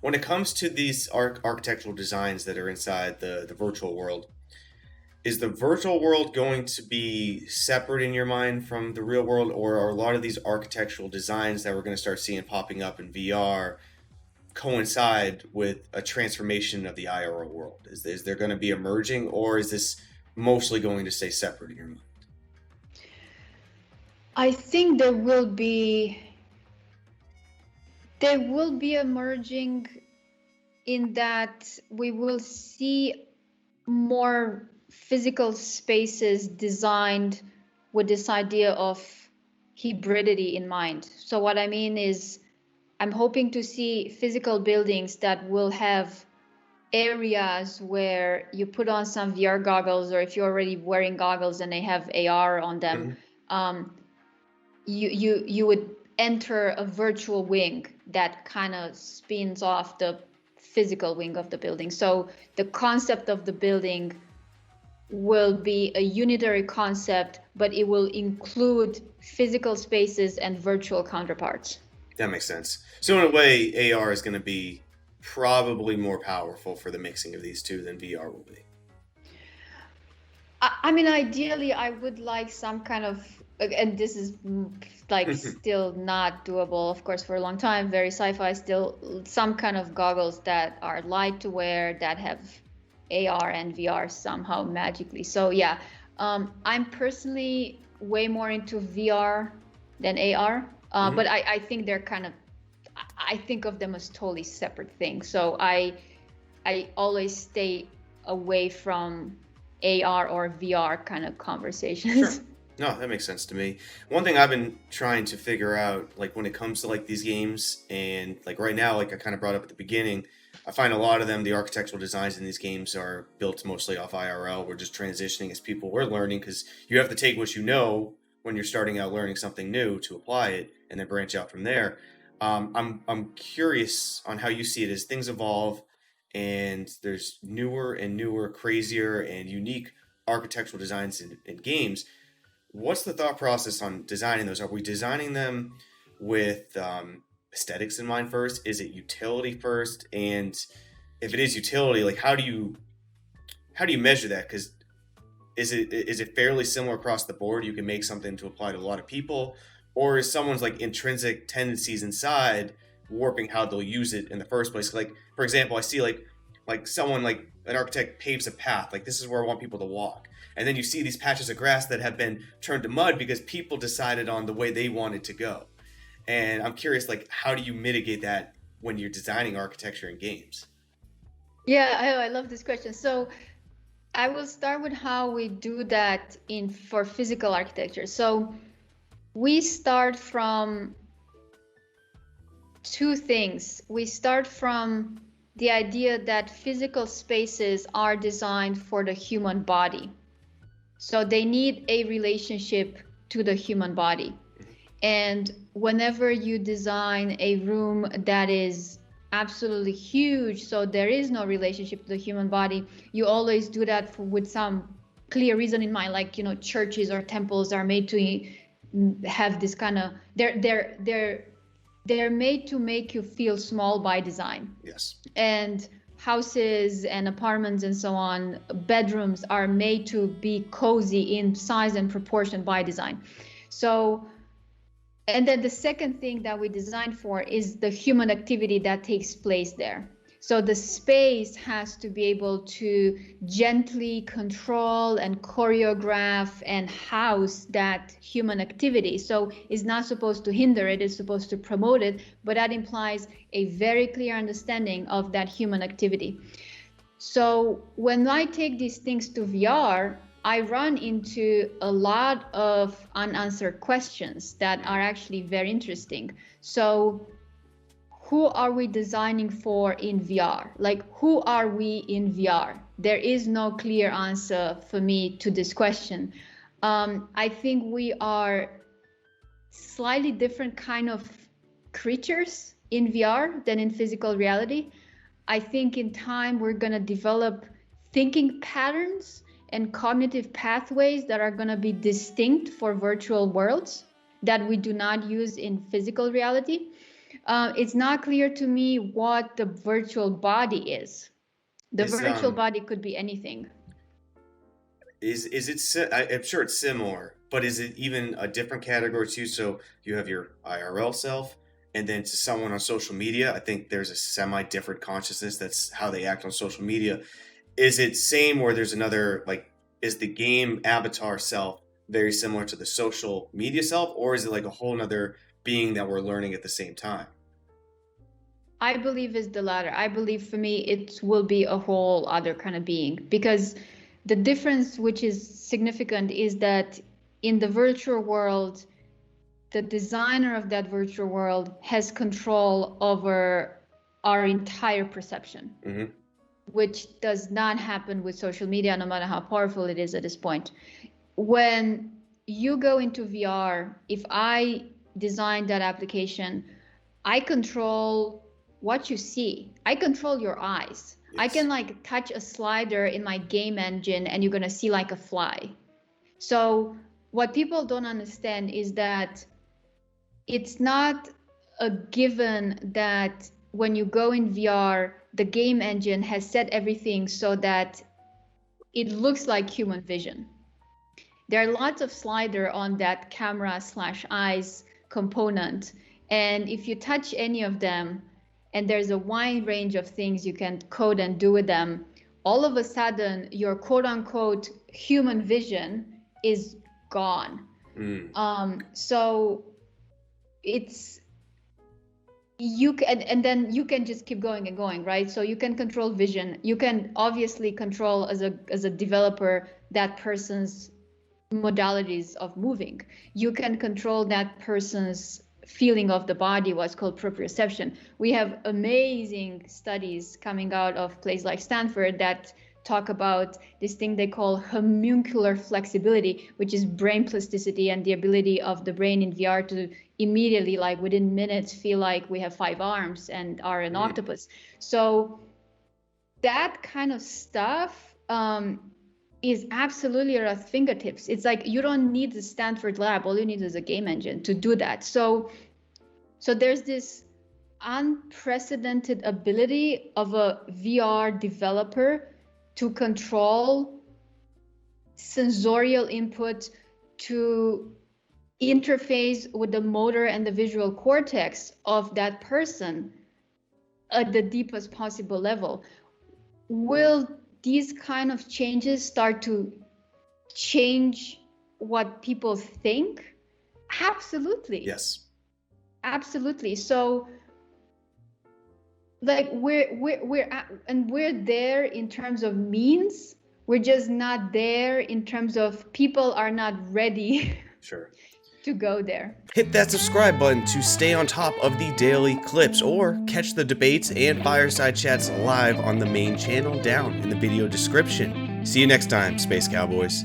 When it comes to these architectural designs that are inside the virtual world, is the virtual world going to be separate in your mind from the real world, or are a lot of these architectural designs that we're going to start seeing popping up in VR coincide with a transformation of the IRL world? Is there going to be a merging, or is this mostly going to stay separate in your mind? I think there will be a merging in that we will see more physical spaces designed with this idea of hybridity in mind. So what I mean is I'm hoping to see physical buildings that will have areas where you put on some VR goggles, or if you're already wearing goggles and they have AR on them, Mm-hmm. um, you would enter a virtual wing that kind of spins off the physical wing of the building. So the concept of the building will be a unitary concept, but it will include physical spaces and virtual counterparts. That makes sense. So in a way, AR is going to be probably more powerful for the mixing of these two than VR will be. I mean, ideally, I would like some kind of, and this is like still not doable, of course, for a long time, very sci-fi, still some kind of goggles that are light to wear, that have AR and VR somehow magically. So yeah, I'm personally way more into VR than AR, but Mm-hmm. I think they're kind of, I think of them as totally separate things. So I always stay away from AR or VR kind of Sure. conversations. No, that makes sense to me. One thing I've been trying to figure out, like when it comes to like these games, and like right now, like I kind of brought up at the beginning, I find a lot of them, the architectural designs in these games are built mostly off IRL. We're just transitioning as people. We're learning because you have to take what you know when you're starting out learning something new to apply it, and then branch out from there. I'm curious on how you see it as things evolve, and there's newer and newer, crazier and unique architectural designs in games. What's the thought process on designing those? Are we designing them with aesthetics in mind first? Is it utility first? And if it is utility, like how do you measure that? Because is it fairly similar across the board? You can make something to apply to a lot of people, or is someone's like intrinsic tendencies inside warping how they'll use it in the first place? Like for example, I see like someone like an architect paves a path, like this is where I want people to walk, and then you see these patches of grass that have been turned to mud because people decided on the way they wanted to go. And I'm curious, like how do you mitigate that when you're designing architecture in games? Yeah, I love this question. So I will start with how we do that in for physical architecture. So we start from two things. We start from the idea that physical spaces are designed for the human body. So they need a relationship to the human body. And whenever you design a room that is absolutely huge, so there is no relationship to the human body, you always do that with some clear reason in mind, like, churches or temples are made to have this kind of, they're made to make you feel small by design. Yes. And houses and apartments and so on, bedrooms are made to be cozy in size and proportion by design. So, and then the second thing that we design for is the human activity that takes place there. So the space has to be able to gently control and choreograph and house that human activity. So it's not supposed to hinder it, it's supposed to promote it, but that implies a very clear understanding of that human activity. So when I take these things to VR, I run into a lot of unanswered questions that are actually very interesting. So who are we designing for in VR? Like, who are we in VR? There is no clear answer for me to this question. I think we are slightly different kind of creatures in VR than in physical reality. I think in time we're going to develop thinking patterns and cognitive pathways that are going to be distinct for virtual worlds that we do not use in physical reality. It's not clear to me what the virtual body is. The virtual body could be anything. Is it? I'm sure it's similar, but is it even a different category too? So you have your IRL self, and then to someone on social media, I think there's a semi-different consciousness. That's how they act on social media. Is it same, or there's another, like, is the game avatar self very similar to the social media self, or is it like a whole nother being that we're learning at the same time? I believe is the latter. I believe for me it will be a whole other kind of being, because the difference which is significant is that in the virtual world, the designer of that virtual world has control over our entire perception, which does not happen with social media, no matter how powerful it is at this point. When you go into VR, if I design that application, I control what you see. I control your eyes. Yes. I can like touch a slider in my game engine and you're going to see like a fly. So what people don't understand is that it's not a given that when you go in VR, the game engine has set everything so that it looks like human vision. There are lots of slider on that camera/eyes component. And if you touch any of them, and there's a wide range of things you can code and do with them, all of a sudden your quote unquote human vision is gone. So it's, you can, and then you can just keep going and going, right? So you can control vision. You can obviously control as a developer that person's modalities of moving. You can control that person's feeling of the body, what's called proprioception. We have amazing studies coming out of places like Stanford that talk about this thing they call homuncular flexibility, which is brain plasticity and the ability of the brain in VR to immediately, like within minutes, feel like we have 5 arms and are an octopus. So that kind of stuff is absolutely at our fingertips. It's like you don't need the Stanford lab. All you need is a game engine to do that. So there's this unprecedented ability of a VR developer to control sensorial input, to interface with the motor and the visual cortex of that person at the deepest possible level. Will these kind of changes start to change what people think? Absolutely. Yes. Absolutely. So like we're there in terms of means. We're just not there in terms of people are not ready. Sure. To go there. Hit that subscribe button to stay on top of the daily clips, or catch the debates and fireside chats live on the main channel down in the video description. See you next time, Space Cowboys.